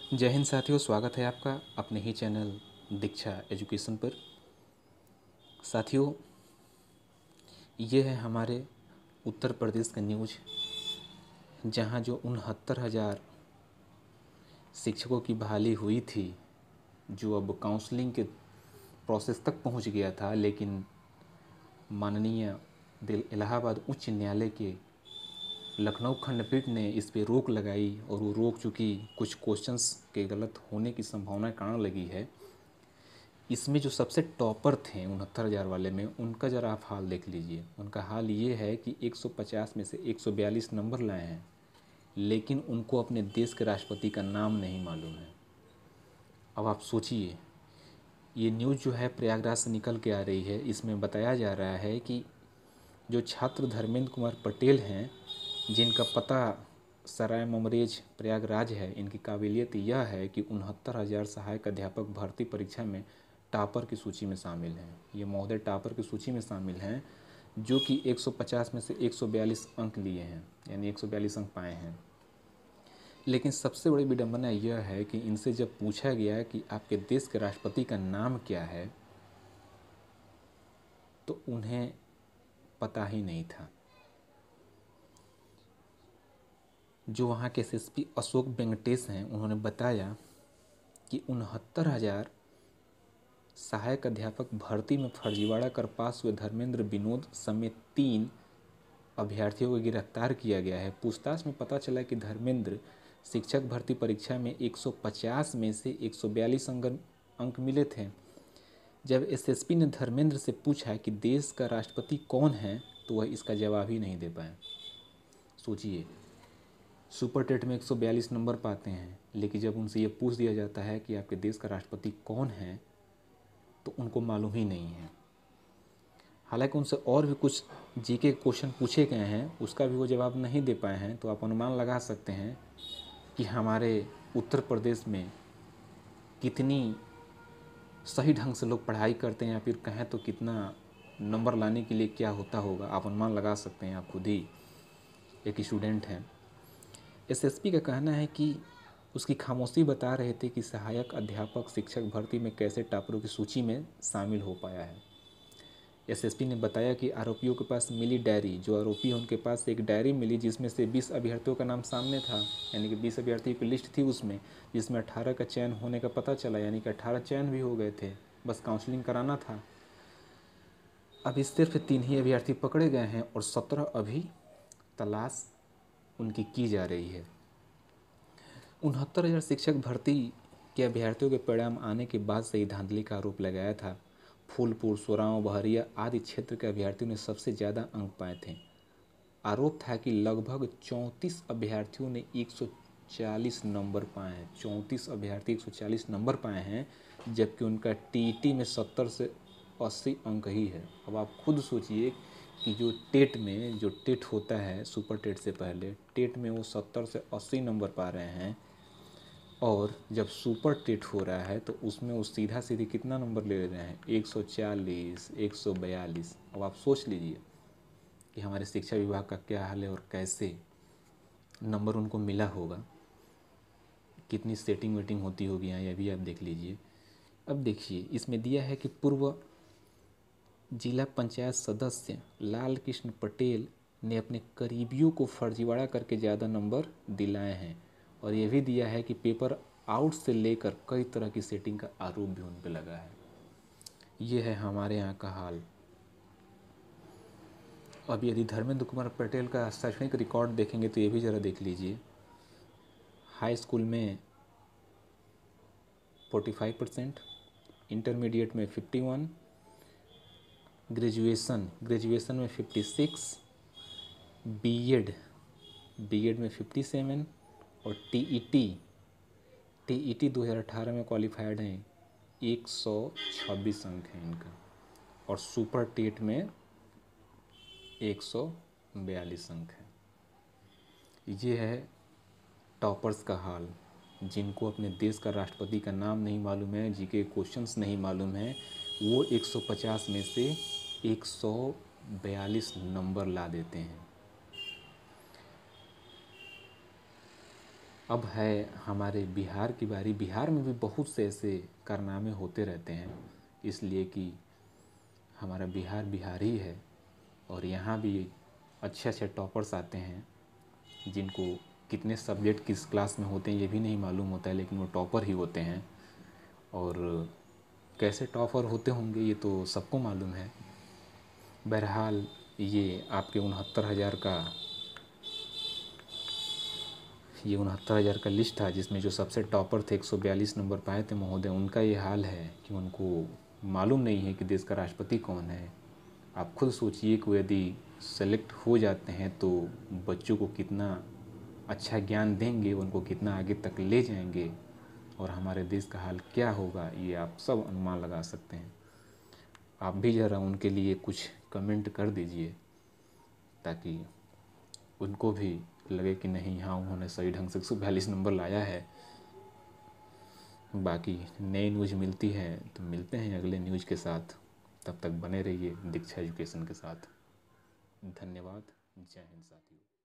जय हिंद साथियों, स्वागत है आपका अपने ही चैनल दीक्षा एजुकेशन पर। साथियों, ये है हमारे उत्तर प्रदेश का न्यूज़, जहां जो 69,000 शिक्षकों की बहाली हुई थी, जो अब काउंसलिंग के प्रोसेस तक पहुंच गया था, लेकिन माननीय इलाहाबाद उच्च न्यायालय के लखनऊ खंडपीठ ने इस पे रोक लगाई और वो रोक चूँकि कुछ क्वेश्चंस के गलत होने की संभावना कारण लगी है। इसमें जो सबसे टॉपर थे 69,000 वाले में, उनका ज़रा आप हाल देख लीजिए। उनका हाल ये है कि 150 में से 142 नंबर लाए हैं, लेकिन उनको अपने देश के राष्ट्रपति का नाम नहीं मालूम है। अब आप सोचिए, ये न्यूज़ जो है प्रयागराज से निकल के आ रही है। इसमें बताया जा रहा है कि जो छात्र धर्मेंद्र कुमार पटेल हैं, जिनका पता सराय ममरेज प्रयागराज है, इनकी काबिलियत यह है कि 69,000 सहायक अध्यापक भर्ती परीक्षा में टॉपर की सूची में शामिल हैं। ये महोदय टॉपर की सूची में शामिल हैं, जो कि 150 में से 142 अंक लिए हैं, यानी 142 अंक पाए हैं। लेकिन सबसे बड़ी विडंबना यह है कि इनसे जब पूछा गया कि आपके देश के राष्ट्रपति का नाम क्या है, तो उन्हें पता ही नहीं था। जो वहाँ के एसएसपी अशोक वेंकटेश हैं, उन्होंने बताया कि 69,000 सहायक अध्यापक भर्ती में फर्जीवाड़ा कर पास हुए धर्मेंद्र विनोद समेत 3 अभ्यर्थियों को गिरफ्तार किया गया है। पूछताछ में पता चला कि धर्मेंद्र शिक्षक भर्ती परीक्षा में 150 में से 142 अंक मिले थे। जब एसएसपी ने धर्मेंद्र से पूछा कि देश का राष्ट्रपति कौन है, तो वह इसका जवाब ही नहीं दे पाए। सोचिए, सुपर टेट में 142 नंबर पाते हैं, लेकिन जब उनसे ये पूछ दिया जाता है कि आपके देश का राष्ट्रपति कौन है, तो उनको मालूम ही नहीं है। हालांकि उनसे और भी कुछ जीके क्वेश्चन पूछे गए हैं, उसका भी वो जवाब नहीं दे पाए हैं। तो आप अनुमान लगा सकते हैं कि हमारे उत्तर प्रदेश में कितनी सही ढंग से लोग पढ़ाई करते हैं, या फिर कहें तो कितना नंबर लाने के लिए क्या होता होगा। आप अनुमान लगा सकते हैं, आप खुद ही एक स्टूडेंट हैं। एसएसपी का कहना है कि उसकी खामोशी बता रहे थे कि सहायक अध्यापक शिक्षक भर्ती में कैसे टॉपरों की सूची में शामिल हो पाया है। एसएसपी ने बताया कि आरोपियों के पास मिली डायरी, जो आरोपी हैं उनके पास एक डायरी मिली, जिसमें से 20 अभ्यर्थियों का नाम सामने था, यानी कि 20 अभ्यर्थियों की लिस्ट थी उसमें, जिसमें 18 का चयन होने का पता चला, यानी कि 18 चयन भी हो गए थे, बस काउंसलिंग कराना था। अभी सिर्फ 3 ही अभ्यर्थी पकड़े गए हैं और 17 अभी तलाश उनकी की जा रही है। 69,000 शिक्षक भर्ती के अभ्यर्थियों के परिणाम आने के बाद से ही धांधली का आरोप लगाया था। फूलपुर, सोराव, बहरिया आदि क्षेत्र के अभ्यर्थियों ने सबसे ज़्यादा अंक पाए थे। आरोप था कि लगभग 34 अभ्यर्थियों ने 140 नंबर पाए हैं। 34 अभ्यर्थी 140 नंबर पाए हैं, जबकि उनका टीईटी में 70 से 80 अंक ही है। अब आप खुद सोचिए कि जो टेट होता है, सुपर टेट से पहले, टेट में वो 70 से 80 नंबर पा रहे हैं, और जब सुपर टेट हो रहा है तो उसमें वो सीधा सीधी कितना नंबर ले रहे हैं, 140, 142। अब आप सोच लीजिए कि हमारे शिक्षा विभाग का क्या हाल है और कैसे नंबर उनको मिला होगा, कितनी सेटिंग वेटिंग होती होगी यहाँ, यह भी आप देख लीजिए। अब देखिए, इसमें दिया है कि पूर्व जिला पंचायत सदस्य लाल कृष्ण पटेल ने अपने करीबियों को फर्जीवाड़ा करके ज़्यादा नंबर दिलाए हैं, और ये भी दिया है कि पेपर आउट से लेकर कई तरह की सेटिंग का आरोप भी उन पर लगा है। ये है हमारे यहाँ का हाल। अब यदि धर्मेंद्र कुमार पटेल का शैक्षणिक रिकॉर्ड देखेंगे तो ये भी ज़रा देख लीजिए। हाई स्कूल में 45%, इंटरमीडिएट में 51, ग्रेजुएशन में 56, बीएड में 57, और टीईटी 2018 में क्वालिफाइड हैं, 126 अंक हैं इनका, और सुपर टेट में 142 अंक है। ये है टॉपर्स का हाल, जिनको अपने देश का राष्ट्रपति का नाम नहीं मालूम है, जीके क्वेश्चंस नहीं मालूम है, वो 150 में से 142 नंबर ला देते हैं। अब है हमारे बिहार की बारी। बिहार में भी बहुत से ऐसे कारनामे होते रहते हैं, इसलिए कि हमारा बिहार बिहार ही है और यहाँ भी अच्छे अच्छे टॉपर्स आते हैं जिनको कितने सब्जेक्ट किस क्लास में होते हैं ये भी नहीं मालूम होता है, लेकिन वो टॉपर ही होते हैं। और कैसे टॉपर होते होंगे ये तो सबको मालूम है। बहरहाल ये आपके 69,000 का लिस्ट था जिसमें जो सबसे टॉपर थे 142 नंबर पाए थे महोदय, उनका ये हाल है कि उनको मालूम नहीं है कि देश का राष्ट्रपति कौन है। आप खुद सोचिए कि यदि सेलेक्ट हो जाते हैं तो बच्चों को कितना अच्छा ज्ञान देंगे, उनको कितना आगे तक ले जाएंगे और हमारे देश का हाल क्या होगा ये आप सब अनुमान लगा सकते हैं। आप भी ज़रा उनके लिए कुछ कमेंट कर दीजिए ताकि उनको भी लगे कि नहीं, हाँ उन्होंने सही ढंग से 142 नंबर लाया है। बाकी नई न्यूज़ मिलती है तो मिलते हैं अगले न्यूज़ के साथ। तब तक बने रहिए दीक्षा एजुकेशन के साथ। धन्यवाद। जय हिंद साथियों।